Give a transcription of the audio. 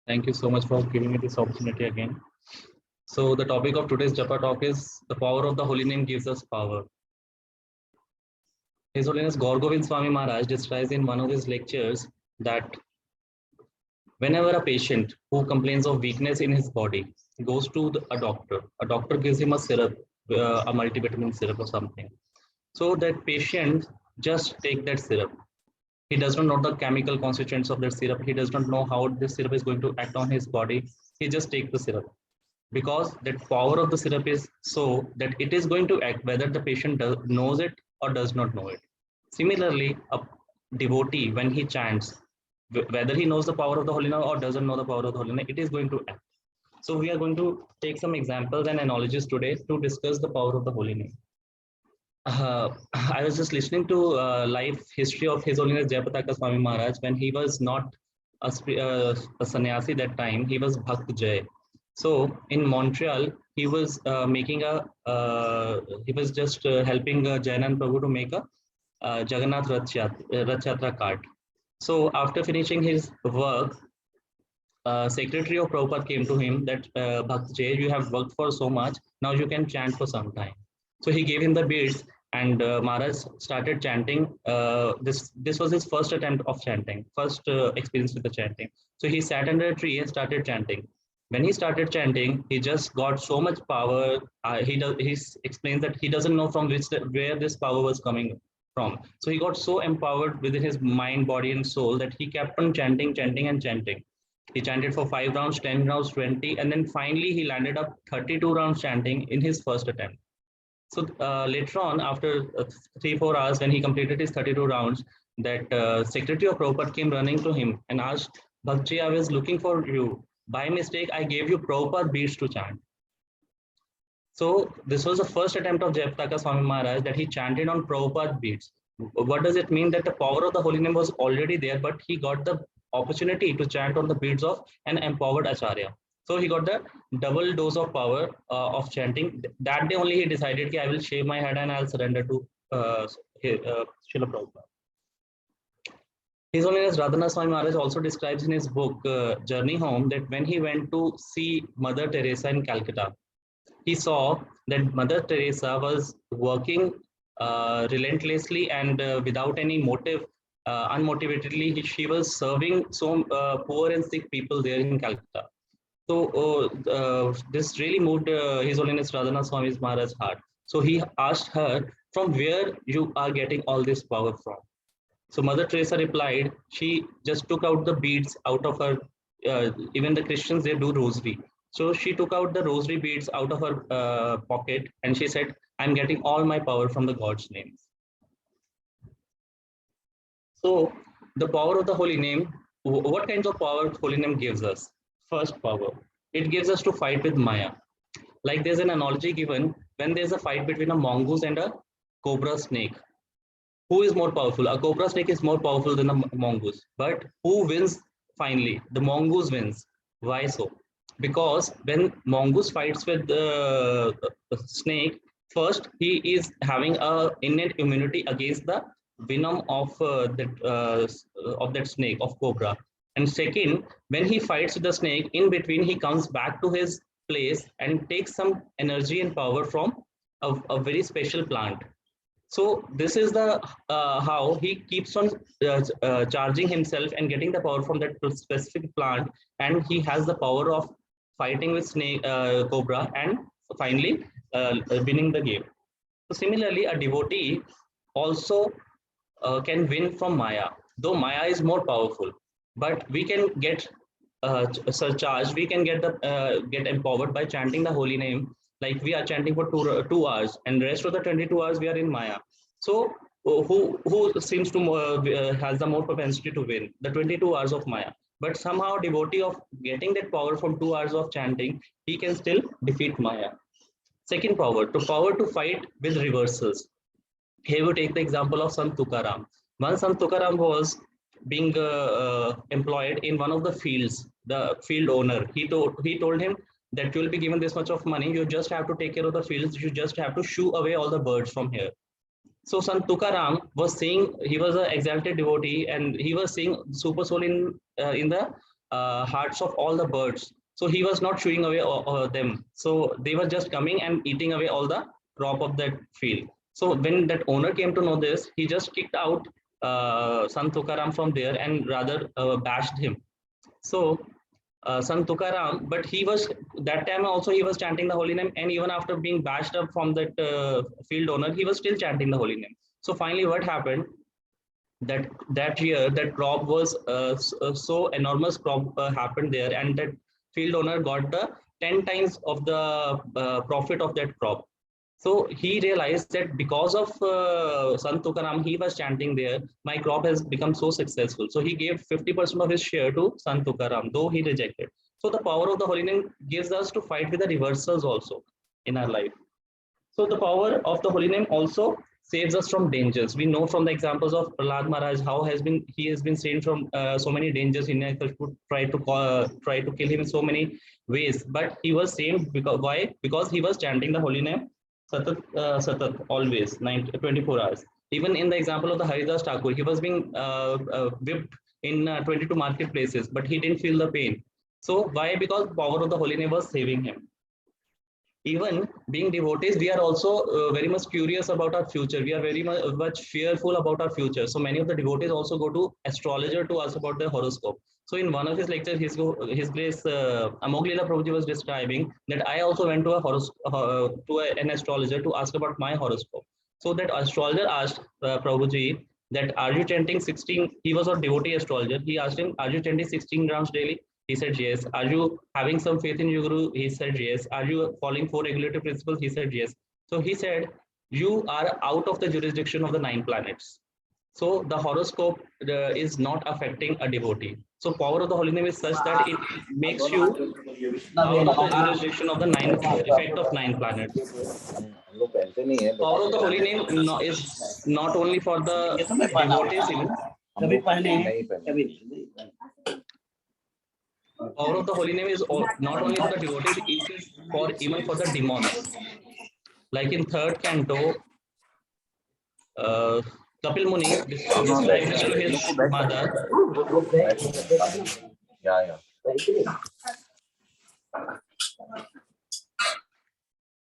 Thank you so much for giving me this opportunity again. So the topic of today's Japa talk is the power of the holy name gives us power. His Holiness Gaur Govind Swami Maharaj describes in one of his lectures that whenever a patient who complains of weakness in his body goes to a doctor gives him a syrup, a multivitamin syrup or something. So that patient just take that syrup. He does not know the chemical constituents of that syrup. He does not know how this syrup is going to act on his body. He just takes the syrup because that power of the syrup is so that it is going to act whether the patient knows it or does not know it. Similarly, a devotee, when he chants, whether he knows the power of the holy name or doesn't know the power of the holy name, it is going to act. So we are going to take some examples and analogies today to discuss the power of the holy name. I was just listening to life history of His Holiness Japa Swami Maharaj when he was not a sannyasi that time. He was Bhakt Jay. So in Montreal, he was he was just helping Jainan Prabhu to make a Jagannath Rath Yatra cart. So after finishing his work, secretary of Prabhupada came to him that Bhakt Jay, you have worked for so much, now you can chant for some time. So he gave him the beads and Maharaj started chanting. This was his first attempt of chanting, first experience with the chanting. So he sat under a tree and started chanting. When he started chanting, he just got so much power. He explains that he doesn't know from where this power was coming from. So he got so empowered within his mind, body, and soul that he kept on chanting, chanting, and chanting. He chanted for 5 rounds, 10 rounds, 20, and then finally he landed up 32 rounds chanting in his first attempt. So later on, after 3-4 hours, when he completed his 32 rounds, that secretary of Prabhupada came running to him and asked, Bhakti, I was looking for you. By mistake, I gave you Prabhupada beads to chant. So this was the first attempt of Jayapataka Swami Maharaj that he chanted on Prabhupada beads. What does it mean? That the power of the holy name was already there, but he got the opportunity to chant on the beads of an empowered Acharya. So he got the double dose of power of chanting. That day only he decided that I will shave my head and I'll surrender to Srila Prabhupada. His Holiness Radhanath Swami Maharaj also describes in his book Journey Home that when he went to see Mother Teresa in Calcutta, he saw that Mother Teresa was working relentlessly and without any motive, unmotivatedly, she was serving so poor and sick people there in Calcutta. So this really moved His Holiness Radhanath Swami Maharaj's heart. So he asked her, from where you are getting all this power from? So Mother Teresa replied, she just took out the beads out of her, even the Christians, they do rosary. So she took out the rosary beads out of her pocket and she said, I'm getting all my power from the God's name. So the power of the holy name, what kinds of power holy name gives us? First power, it gives us to fight with Maya. Like there's an analogy given when there's a fight between a mongoose and a cobra snake. Who is more powerful? A cobra snake is more powerful than a mongoose. But who wins finally? The mongoose wins. Why so? Because when mongoose fights with the snake, first he is having a innate immunity against the venom of that snake, of cobra. And second, when he fights with the snake, in between he comes back to his place and takes some energy and power from a very special plant. So this is the how he keeps on charging himself and getting the power from that specific plant, and he has the power of fighting with snake cobra and finally winning the game. So similarly, a devotee also can win from Maya, though Maya is more powerful, but we can get surcharged, we can get empowered by chanting the holy name. Like we are chanting for 2 hours and the rest of the 22 hours we are in Maya. So who seems to has the more propensity to win? The 22 hours of Maya. But somehow devotee of getting that power from 2 hours of chanting, he can still defeat Maya. Second power, power to fight with reversals. Here we take the example of Sant Tukaram. Once Sant Tukaram was being employed in one of the fields. The field owner, he told him that you will be given this much of money. You just have to take care of the fields. You just have to shoo away all the birds from here. So Sant Tukaram was saying, he was an exalted devotee, and he was seeing super soul in the hearts of all the birds. So he was not shooing away them. So they were just coming and eating away all the crop of that field. So when that owner came to know this, he just kicked out Sant Tukaram from there and rather bashed him. So Sant Tukaram, but he was that time also he was chanting the holy name, and even after being bashed up from that field owner, he was still chanting the holy name. So finally, what happened? That year, that crop was so enormous crop happened there, and that field owner got the 10 times of the profit of that crop. So he realized that because of Sant Tukaram, he was chanting there, my crop has become so successful. So he gave 50% of his share to Sant Tukaram, though he rejected. So the power of the holy name gives us to fight with the reversals also in our life. So the power of the holy name also saves us from dangers. We know from the examples of Prahlad Maharaj how he has been saved from so many dangers. Hiranyakashipu tried to kill him in so many ways, but he was saved because why? Because he was chanting the holy name Satat always 24 hours. Even in the example of the Haridas Thakur, he was being whipped in 22 marketplaces, but he didn't feel the pain. So why? Because the power of the holy name was saving him. Even being devotees, we are also very much curious about our future. We are very much fearful about our future. So many of the devotees also go to astrologer to ask about their horoscope. So in one of his lectures, his grace Amoglila Prabhuji was describing that I also went to an astrologer to ask about my horoscope. So that astrologer asked Prabhuji that are you chanting 16? He was a devotee astrologer. He asked him, are you chanting 16 grams daily? He said yes. Are you having some faith in your guru? He said yes. Are you following four regulative principles? He said yes. So he said, you are out of the jurisdiction of the 9 planets. So the horoscope is not affecting a devotee. So power of the holy name is such that it makes you out of the jurisdiction of the effect of 9 planets. Power of the holy name is not only for the devotees even. Power of the holy name is not only for the devotees, it is for even for the demons. Like in third canto, Kapil Muni described this to his mother. Yeah, yeah.